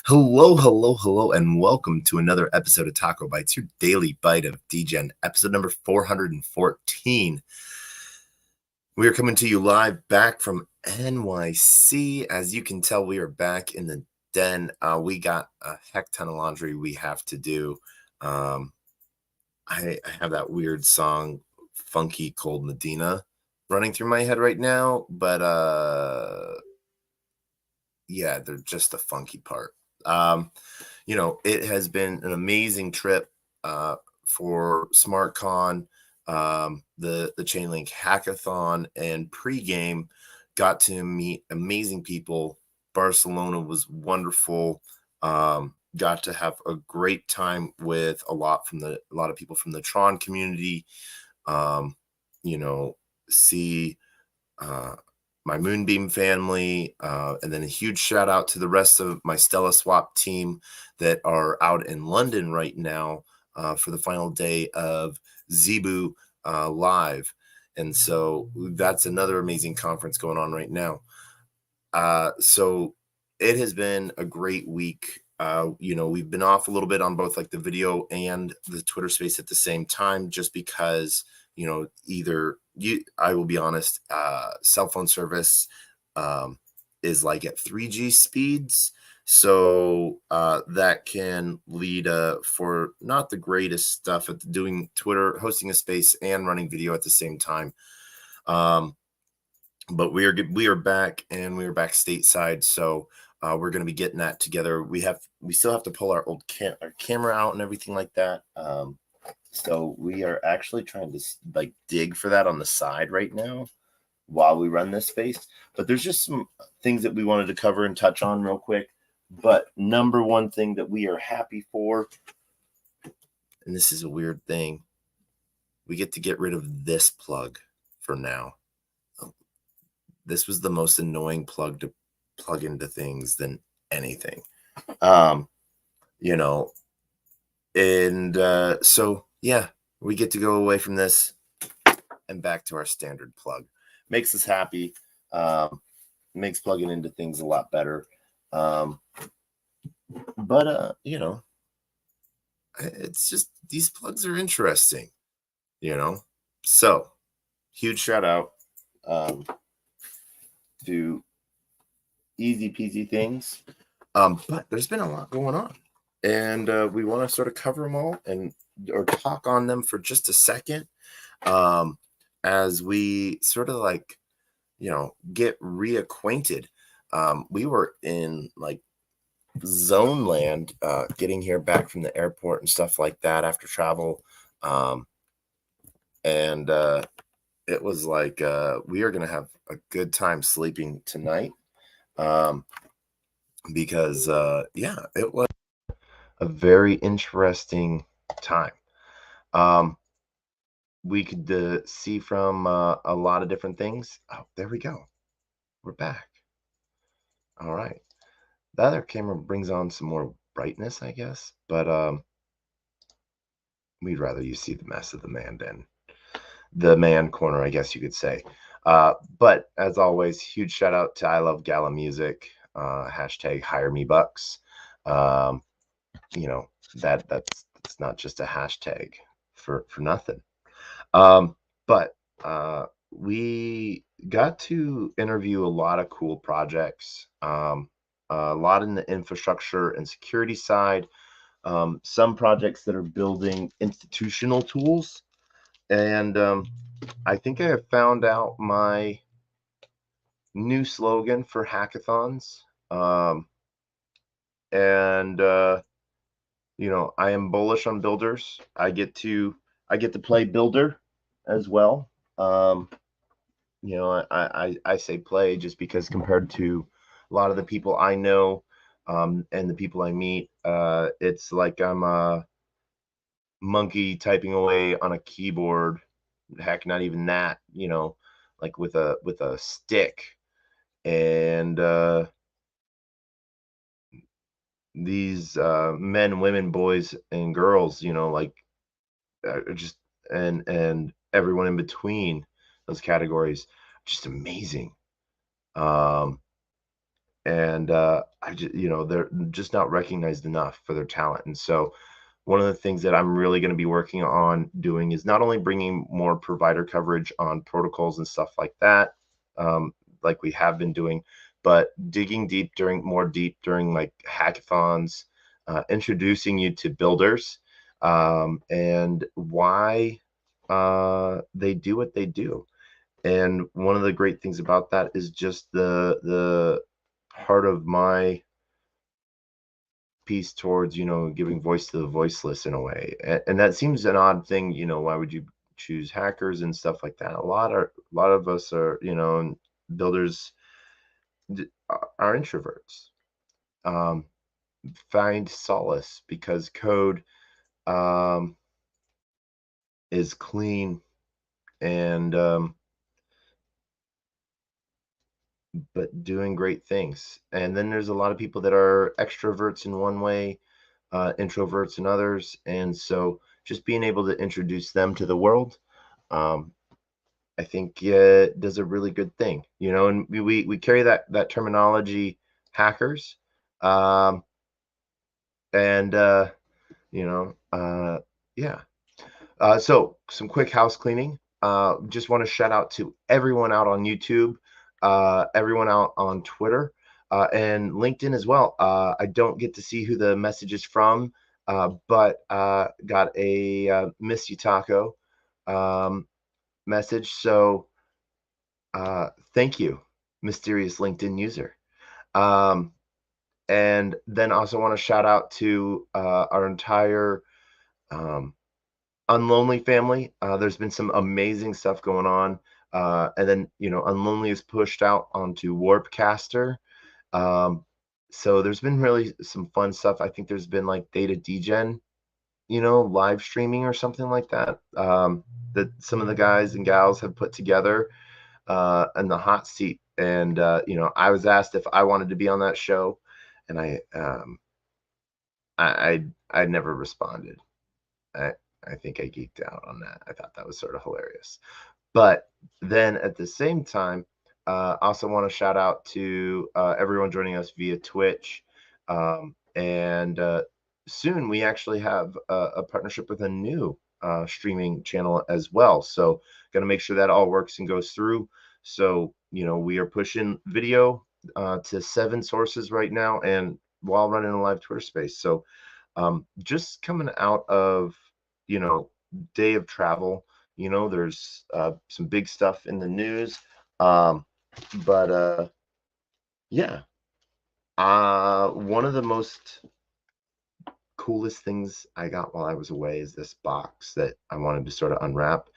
Hello, and welcome to another episode of TacoBytes, your daily bite of Degen, episode number 414. We are coming to you live back from NYC. As you can tell, we are back in the den. We got a heck ton of laundry we have to do. I have that weird song, Funky Cold Medina, running through my head right now, but yeah, they're just the funky part. It has been an amazing trip for SmartCon, the Chainlink Hackathon, and pregame. Got to meet amazing people. Barcelona was wonderful. Got to have a great time with a lot of people from the Tron community. See my Moonbeam family, and then a huge shout out to the rest of my Stella Swap team that are out in London right now for the final day of Zebu Live. And so that's another amazing conference going on right now. So it has been a great week. We've been off a little bit on both like the video and the Twitter space at the same time, just because, I will be honest, cell phone service is like at 3G speeds. So that can lead for not the greatest stuff at doing Twitter, hosting a space and running video at the same time. But we are back, and we are back stateside. So we're going to be getting that together. We still have to pull our old camera out and everything like that. So we are actually trying to dig for that on the side right now while we run this space. But there's just some things that we wanted to cover and touch on real quick. But number one thing that we are happy for, and this is a weird thing, we get to get rid of this plug for now. This was the most annoying plug to plug into things than anything. So yeah, we get to go away from this and back to our standard plug. Makes us happy. Makes plugging into things a lot better. It's just, these plugs are interesting, So huge shout out to Easy Peasy Things. But there's been a lot going on, and we want to sort of cover them all or talk on them for just a second, as we sort of get reacquainted. We were in zone land, getting here back from the airport and stuff like that after travel, and it was like we are going to have a good time sleeping tonight, because it was a very interesting time. We could see from a lot of different things. Oh, there we go. We're back. All right. The other camera brings on some more brightness, I guess, but we'd rather you see the mess of the man den. The man corner, I guess you could say. But as always, huge shout out to I Love Gala Music, hashtag hire me bucks. That's not just a hashtag for nothing. But we got to interview a lot of cool projects, a lot in the infrastructure and security side, some projects that are building institutional tools. And I think I have found out my new slogan for hackathons. I am bullish on builders. I get to play builder as well. I say play just because compared to a lot of the people I know, and the people I meet, it's like I'm a monkey typing away on a keyboard. Heck, not even that, like with a stick. And these men, women, boys, and girls, just and everyone in between those categories, just amazing. And I just, they're just not recognized enough for their talent. And so one of the things that I'm really going to be working on doing is not only bringing more provider coverage on protocols and stuff like that, like we have been doing, but digging more deep during like hackathons, introducing you to builders, and why they do what they do. And one of the great things about that is just the part of my piece towards, giving voice to the voiceless in a way. And that seems an odd thing, why would you choose hackers and stuff like that? A lot of us are, and builders are introverts. Find solace because code is clean and but doing great things. And then there's a lot of people that are extroverts in one way, introverts in others, and so just being able to introduce them to the world, I think does a really good thing, and we carry that terminology, hackers, and yeah. So some quick house cleaning. Just want to shout out to everyone out on YouTube, everyone out on Twitter, and LinkedIn as well. I don't get to see who the message is from, but got a Miss You Taco message. So thank you, mysterious LinkedIn user. And then also want to shout out to our entire Unlonely family. There's been some amazing stuff going on. And then, Unlonely is pushed out onto Warpcaster. So there's been really some fun stuff. I think there's been like Degen, live streaming or something like that, that some of the guys and gals have put together in the hot seat. And, I was asked if I wanted to be on that show, and I never responded. I think I geeked out on that. I thought that was sort of hilarious. But then at the same time, also want to shout out to everyone joining us via Twitch. And soon we actually have a partnership with a new streaming channel as well. So going to make sure that all works and goes through. So, we are pushing video to 7 sources right now, and while running a live Twitter space. So just coming out of, day of travel, there's some big stuff in the news. But yeah, one of the most coolest things I got while I was away is this box that I wanted to sort of unwrap.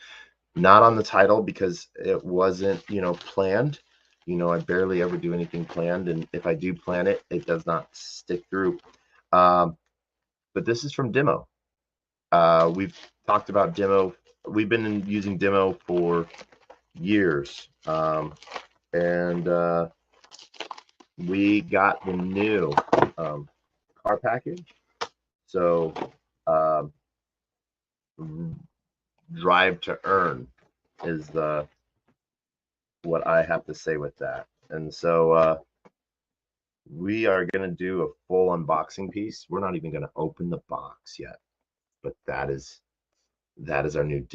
Not on the title because it wasn't, planned. I barely ever do anything planned, and if I do plan it, it does not stick through. But this is from Demo. We've talked about Demo. We've been using Demo for years, and we got the new car package. So drive to earn is what I have to say with that. And so we are going to do a full unboxing piece. We're not even going to open the box yet, but that is our new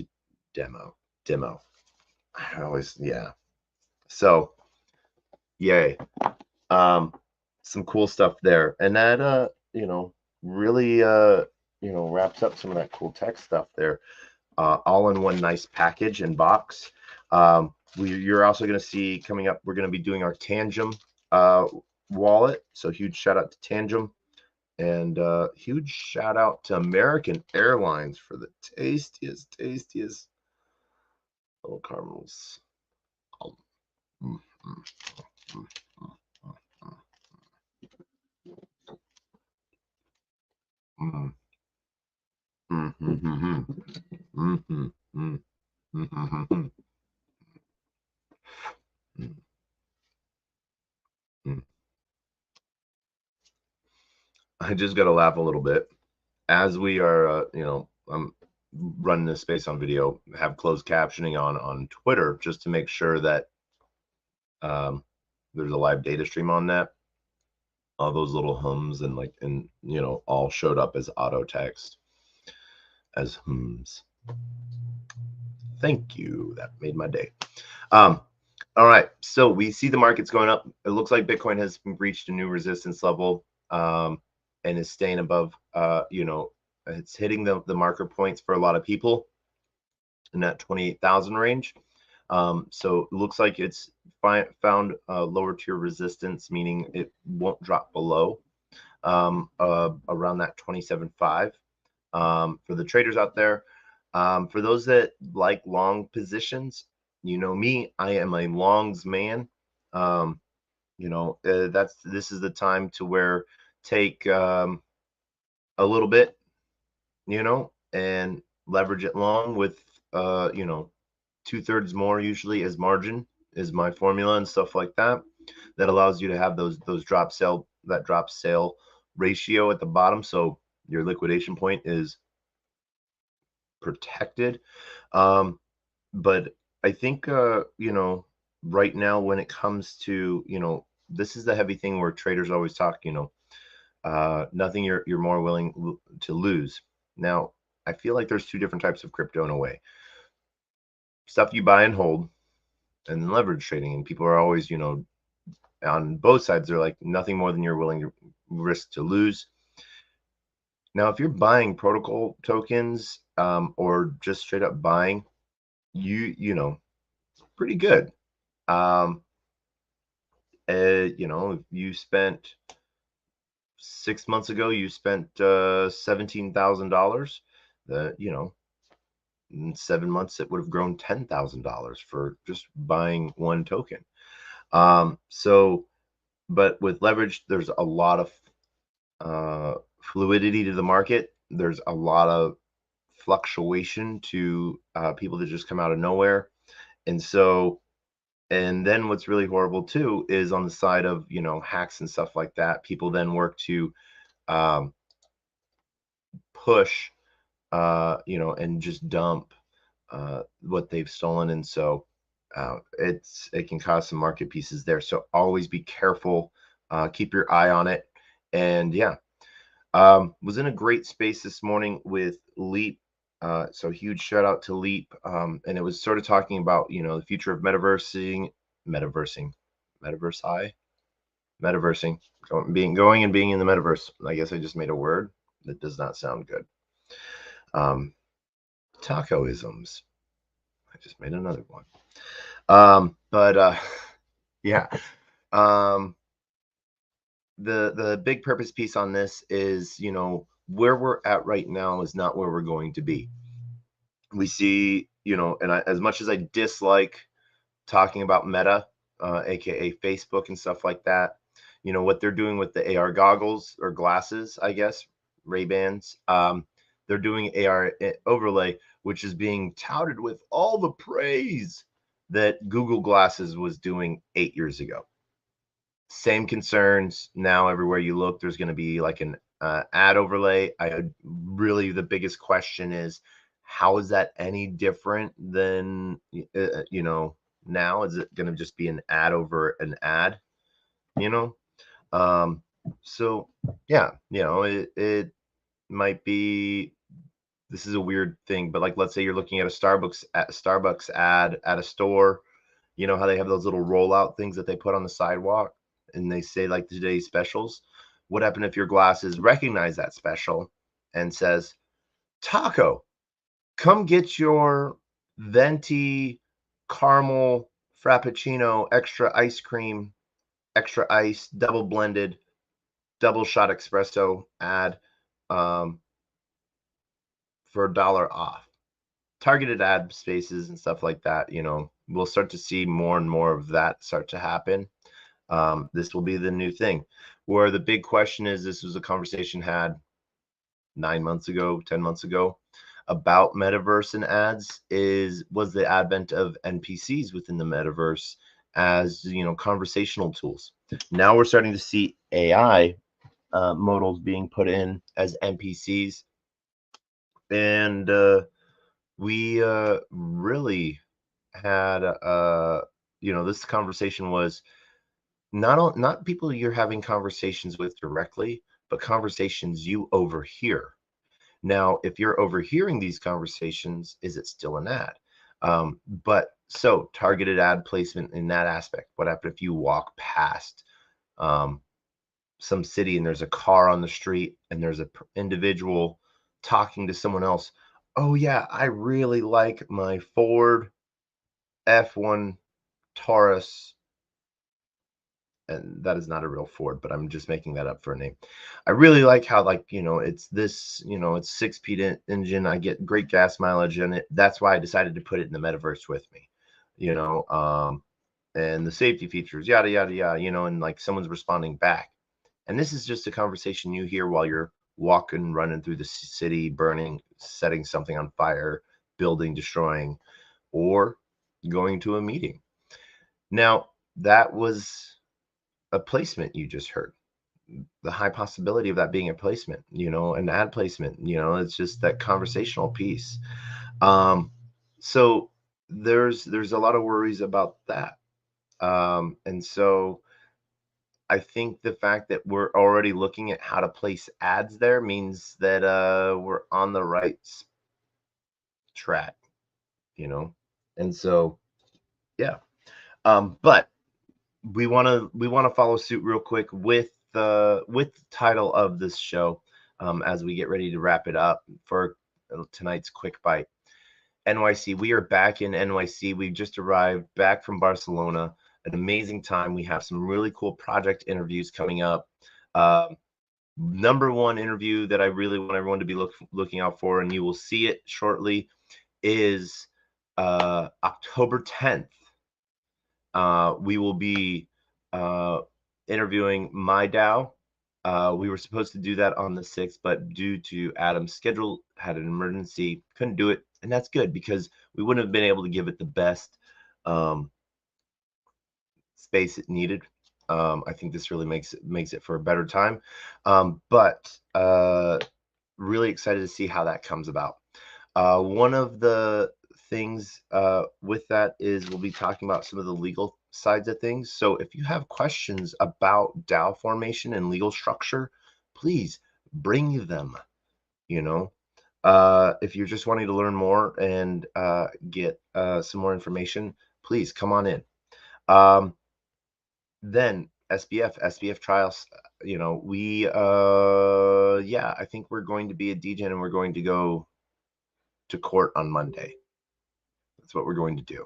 demo. I always, yeah. So yay. Some cool stuff there. And that really wraps up some of that cool tech stuff there. All in one nice package and box. You're also going to see coming up, we're going to be doing our Tangem wallet. So huge shout out to Tangem, and huge shout out to American Airlines for the tastiest little caramels. Mm, mm, mm, mm, mm, mm, mm, mm, mm, mm, mm, mm. I just got to laugh a little bit as we are, running this space on video, have closed captioning on Twitter just to make sure that there's a live data stream on that. All those little hums and all showed up as auto text, as hums. Thank you. That made my day. All right. So we see the market's going up. It looks like Bitcoin has reached a new resistance level and is staying above, it's hitting the marker points for a lot of people in that 28,000 range. So it looks like it's found lower tier resistance, meaning it won't drop below around that 27.5. For the traders out there, for those that like long positions, you know me, I am a longs man. This is the time to where take a little bit, and leverage it long with 2/3 more usually as margin is my formula and stuff like that. That allows you to have those drop sale ratio at the bottom, so your liquidation point is protected. But I think right now when it comes to this is the heavy thing where traders always talk, nothing you're more willing to lose. Now I feel like there's two different types of crypto in a way. Stuff you buy and hold, and then leverage trading. And people are always, on both sides, they're like nothing more than you're willing to risk to lose. Now, if you're buying protocol tokens or just straight up buying, pretty good. If you spent 6 months ago, you spent $17,000. In 7 months, it would have grown $10,000 for just buying one token. But with leverage, there's a lot of fluidity to the market. There's a lot of fluctuation to people that just come out of nowhere. And then what's really horrible too is on the side of, hacks and stuff like that, people then work to push, and just dump what they've stolen. And so it can cause some market pieces there. So always be careful, keep your eye on it. And was in a great space this morning with Leap. So huge shout out to Leap. And it was sort of talking about, the future of metaversing, going and being in the metaverse. I guess I just made a word that does not sound good. Tacoisms. I just made another one. The big purpose piece on this is, where we're at right now is not where we're going to be. We see, as much as I dislike talking about Meta, aka Facebook and stuff like that, what they're doing with the AR goggles or glasses, I guess, Ray-Bans, they're doing AR overlay, which is being touted with all the praise that Google Glasses was doing 8 years ago. Same concerns now. Everywhere you look, there's going to be like an ad overlay. The biggest question is, how is that any different than now? Is it going to just be an ad over an ad? It might be. This is a weird thing, but like, let's say you're looking at a Starbucks ad at a store. You know how they have those little rollout things that they put on the sidewalk, and they say like today's specials. What happened if your glasses recognize that special and says, "Taco, come get your venti caramel frappuccino, extra ice cream, extra ice, double blended, double shot espresso ad for $1 off." Targeted ad spaces and stuff like that, we'll start to see more and more of that start to happen. This will be the new thing, where the big question is, this was a conversation had 9 months ago, 10 months ago about metaverse and ads, was the advent of NPCs within the metaverse as, conversational tools. Now we're starting to see AI modals being put in as NPCs. And we really had this conversation was not people you're having conversations with directly, but conversations you overhear. Now, if you're overhearing these conversations, is it still an ad? But so targeted ad placement in that aspect. What happens if you walk past um, some city and there's a car on the street and there's a individual talking to someone else? Oh yeah, I really like my Ford F1 Taurus, and that is not a real Ford, but I'm just making that up for a name. I really like how, like, it's this, it's 6-speed engine. I get great gas mileage in it. That's why I decided to put it in the metaverse with me, you know, and the safety features, yada, yada, yada, and like someone's responding back. And this is just a conversation you hear while you're walking, running through the city, burning, setting something on fire, building, destroying, or going to a meeting. Now, that was a placement you just heard. The high possibility of that being a placement, an ad placement, it's just that conversational piece. So there's a lot of worries about that. And so I think the fact that we're already looking at how to place ads there means that we're on the right track, and so yeah. But we want to follow suit real quick with the title of this show, as we get ready to wrap it up for tonight's quick bite. NYC, we are back in NYC. We've just arrived back from Barcelona. An amazing time. We have some really cool project interviews coming up. Number one interview that I really want everyone to be looking out for, and you will see it shortly, is October 10th. We will be interviewing my DAO. We were supposed to do that on the 6th, but due to Adam's schedule, had an emergency, couldn't do it. And that's good, because we wouldn't have been able to give it the best space it needed. I think this really makes it for a better time. But really excited to see how that comes about. One of the things with that is we'll be talking about some of the legal sides of things. So if you have questions about DAO formation and legal structure, please bring them. If you're just wanting to learn more and get some more information, please come on in. Then SBF trials, we I think we're going to be a Degen, and we're going to go to court on Monday. That's what we're going to do.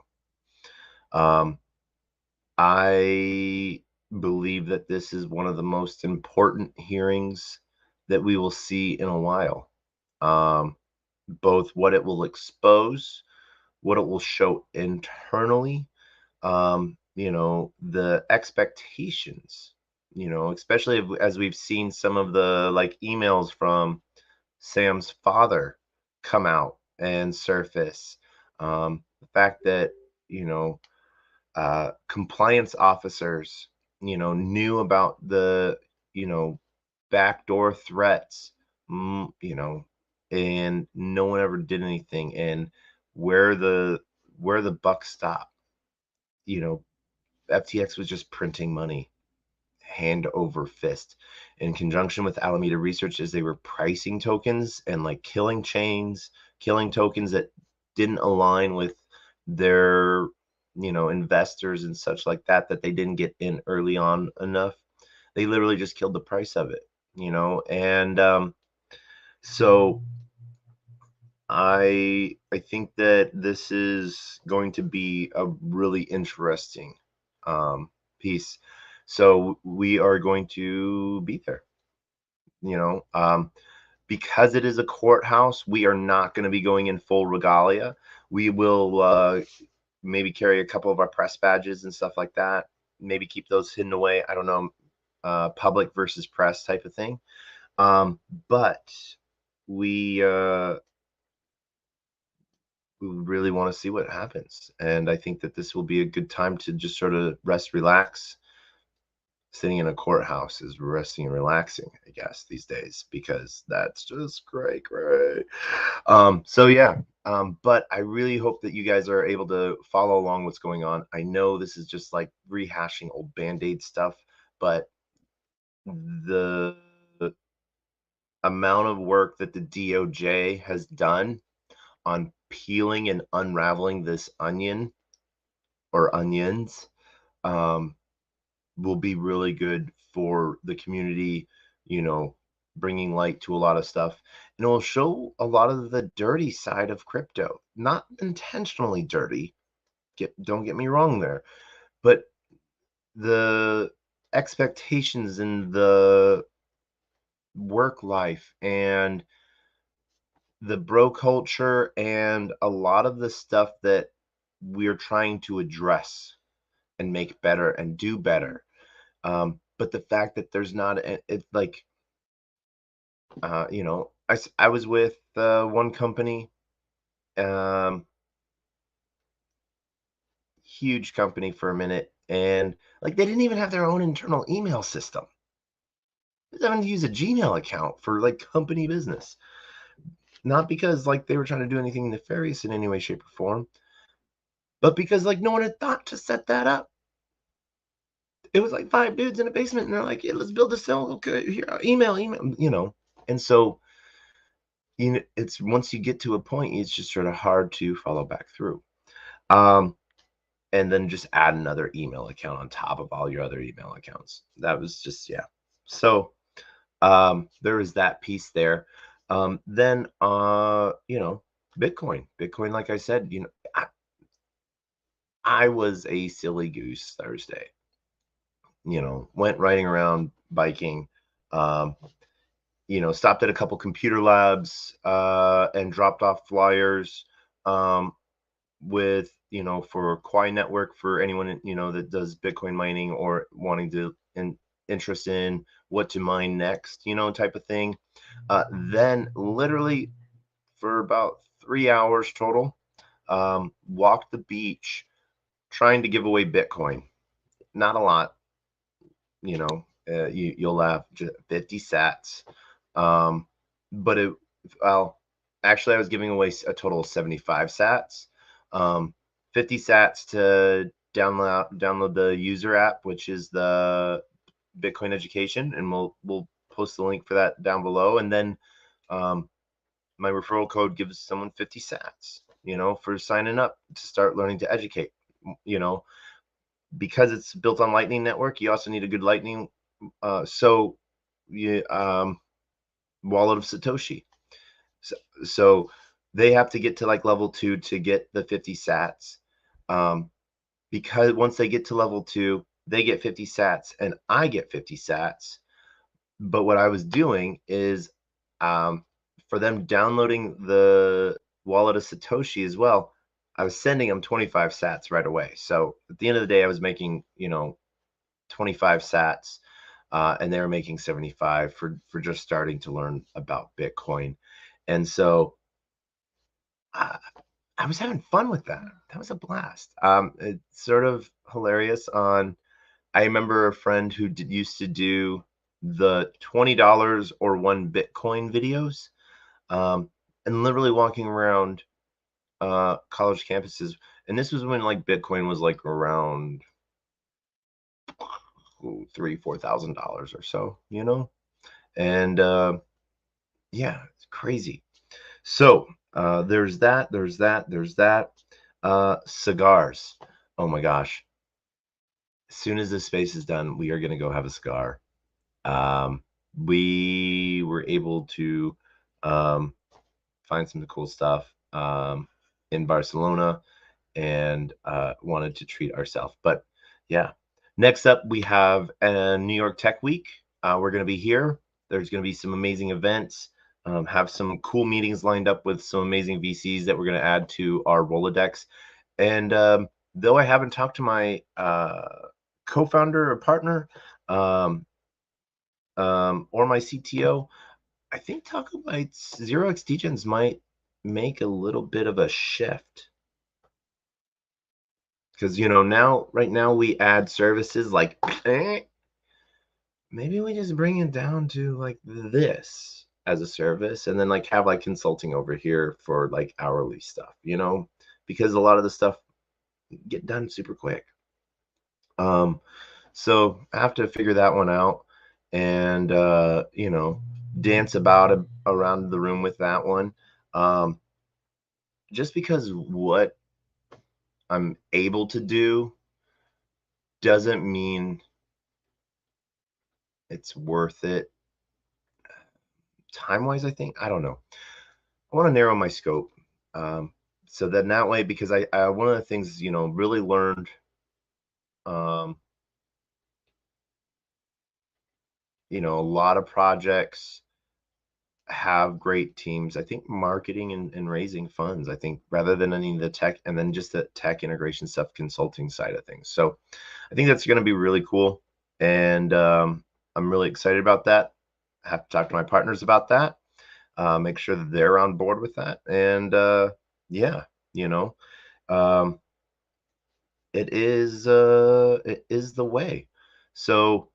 I believe that this is one of the most important hearings that we will see in a while. Both what it will expose, what it will show internally, the expectations, especially as we've seen some of the emails from Sam's father come out and surface. The fact that, compliance officers, knew about the, backdoor threats, and no one ever did anything. And where the buck stopped, FTX was just printing money hand over fist in conjunction with Alameda Research, as they were pricing tokens and killing chains, killing tokens that didn't align with their investors and such like that they didn't get in early on enough. They literally just killed the price of it, and so I think that this is going to be a really interesting piece. So we are going to be there, because it is a courthouse. We are not going to be going in full regalia. We will maybe carry a couple of our press badges and stuff like that. Maybe keep those hidden away. I don't know, public versus press type of thing. But we really want to see what happens. And I think that this will be a good time to just sort of rest, relax. Sitting in a courthouse is resting and relaxing, I guess, these days, because that's just great. So yeah, But I really hope that you guys are able to follow along what's going on. I know this is just like rehashing old Band-Aid stuff, but the amount of work that the DOJ has done on peeling and unraveling this onion or onions will be really good for the community, bringing light to a lot of stuff. And it'll show a lot of the dirty side of crypto, not intentionally dirty. Don't get me wrong there, but the expectations in the work life and the bro culture and a lot of the stuff that we're trying to address and make better and do better. But the fact that there's not, it's like, I was with one company, huge company for a minute, and like they didn't even have their own internal email system. They having to use a Gmail account for like company business. Not because like they were trying to do anything nefarious in any way, shape, or form, but because like no one had thought to set that up. It was like 5 dudes in a basement, and they're like, "Yeah, let's build this thing. Okay, here, email." And so it's once you get to a point, it's just sort of hard to follow back through. And then just add another email account on top of all your other email accounts. That was just, yeah. So there was that piece there. Then Bitcoin, like I said, I was a silly goose Thursday. Went riding around biking, stopped at a couple computer labs and dropped off flyers with, for Quai Network, for anyone, that does Bitcoin mining or wanting to interest in what to mine next, type of thing. Then literally for about 3 hours total, walked the beach trying to give away Bitcoin. Not a lot, you'll have 50 sats. But actually I was giving away a total of 75 sats. 50 sats to download the user app, which is the Bitcoin education, and we'll post the link for that down below. And then my referral code gives someone 50 sats, for signing up to start learning to educate. Because it's built on Lightning Network, you also need a good Lightning wallet of Satoshi. So they have to get to like level 2 to get the 50 sats. Because once they get to level 2, they get 50 sats and I get 50 sats. But what I was doing is for them downloading the wallet of Satoshi as well, I was sending them 25 sats right away. So at the end of the day, I was making, 25 sats and they were making 75 for just starting to learn about Bitcoin. And so I was having fun with that. That was a blast. It's sort of hilarious. I remember a friend who used to do the $20 or 1 Bitcoin videos, and literally walking around college campuses. And this was when like Bitcoin was like around $3,000-4,000 or so, and yeah, it's crazy. So there's that. Cigars. Oh my gosh. As soon as this space is done, we are going to go have a cigar. We were able to find some cool stuff in Barcelona and wanted to treat ourselves. But yeah, next up we have a New York Tech Week. We're going to be here. There's going to be some amazing events. Have some cool meetings lined up with some amazing VCs that we're going to add to our Rolodex. And though I haven't talked to my co-founder or partner or my CTO, I think TacoBytes 0x Degens might make a little bit of a shift. Because, right now we add services like, maybe we just bring it down to like this. as a service, and then like have like consulting over here for like hourly stuff, you know, because a lot of the stuff get done super quick. So I have to figure that one out and you know, dance about around the room with that one. Um, just because what I'm able to do doesn't mean it's worth it time wise. I think, I don't know. I want to narrow my scope. Um, so then that way, because I one of the things, you know, really learned, um, you know, a lot of projects have great teams. I think marketing and raising funds, I think, rather than any of the tech, and then just the tech integration stuff, consulting side of things. So I think that's going to be really cool. And I'm really excited about that. I have to talk to my partners about that, make sure that they're on board with that. And yeah, you know, um, it is the way. So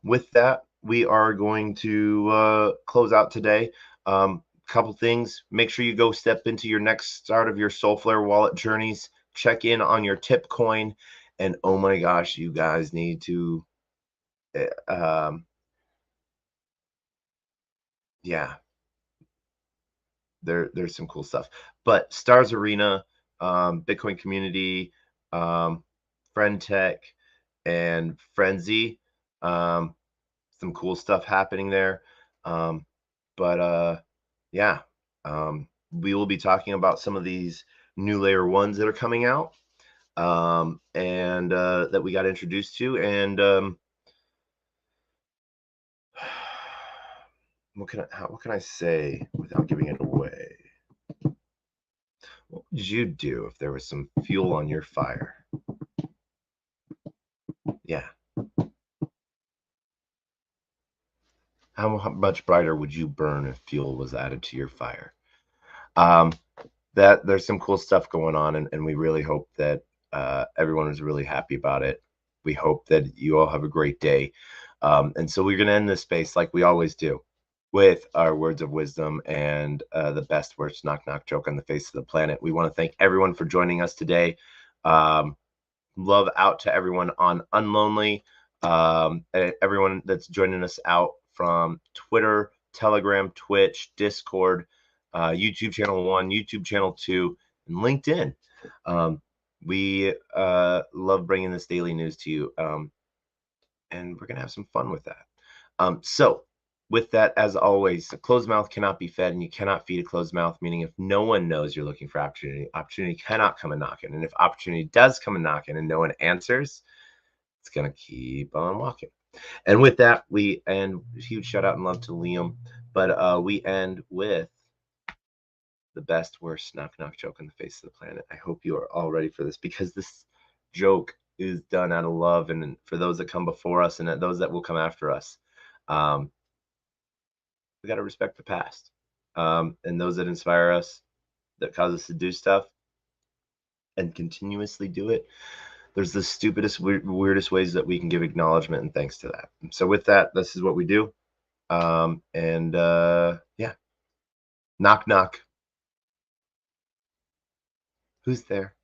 with that, we are going to close out today. Couple things. Make sure you go step into your next start of your Soulflare wallet journeys. Check in on your tip coin, and oh my gosh, you guys need to yeah, there's some cool stuff. But Stars Arena, Bitcoin Community, Friend Tech, and Frenzy, um, some cool stuff happening there. But yeah, we will be talking about some of these new layer ones that are coming out, and that we got introduced to. And what can I say without giving it away? What would you do if there was some fuel on your fire? Yeah. How much brighter would you burn if fuel was added to your fire? Um, that there's some cool stuff going on, and we really hope that everyone is really happy about it. We hope that you all have a great day. And so we're going to end this space like we always do, with our words of wisdom and the best worst knock knock joke on the face of the planet. We want to thank everyone for joining us today. Love out to everyone on Unlonely, everyone that's joining us out from Twitter, Telegram, Twitch, Discord, YouTube channel 1, YouTube channel 2, and LinkedIn. We love bringing this daily news to you, and we're going to have some fun with that. So with that, as always, a closed mouth cannot be fed, and you cannot feed a closed mouth, meaning if no one knows you're looking for opportunity, opportunity cannot come a knocking. And if opportunity does come a knocking and no one answers, it's going to keep on walking. And with that, we end. Huge shout out and love to Liam. But we end with the best, worst knock knock joke on the face of the planet. I hope you are all ready for this, because this joke is done out of love, and for those that come before us and those that will come after us. We got to respect the past, and those that inspire us, that cause us to do stuff and continuously do it. There's the stupidest, weirdest ways that we can give acknowledgement and thanks to that. So with that, this is what we do. And yeah, knock knock. Who's there?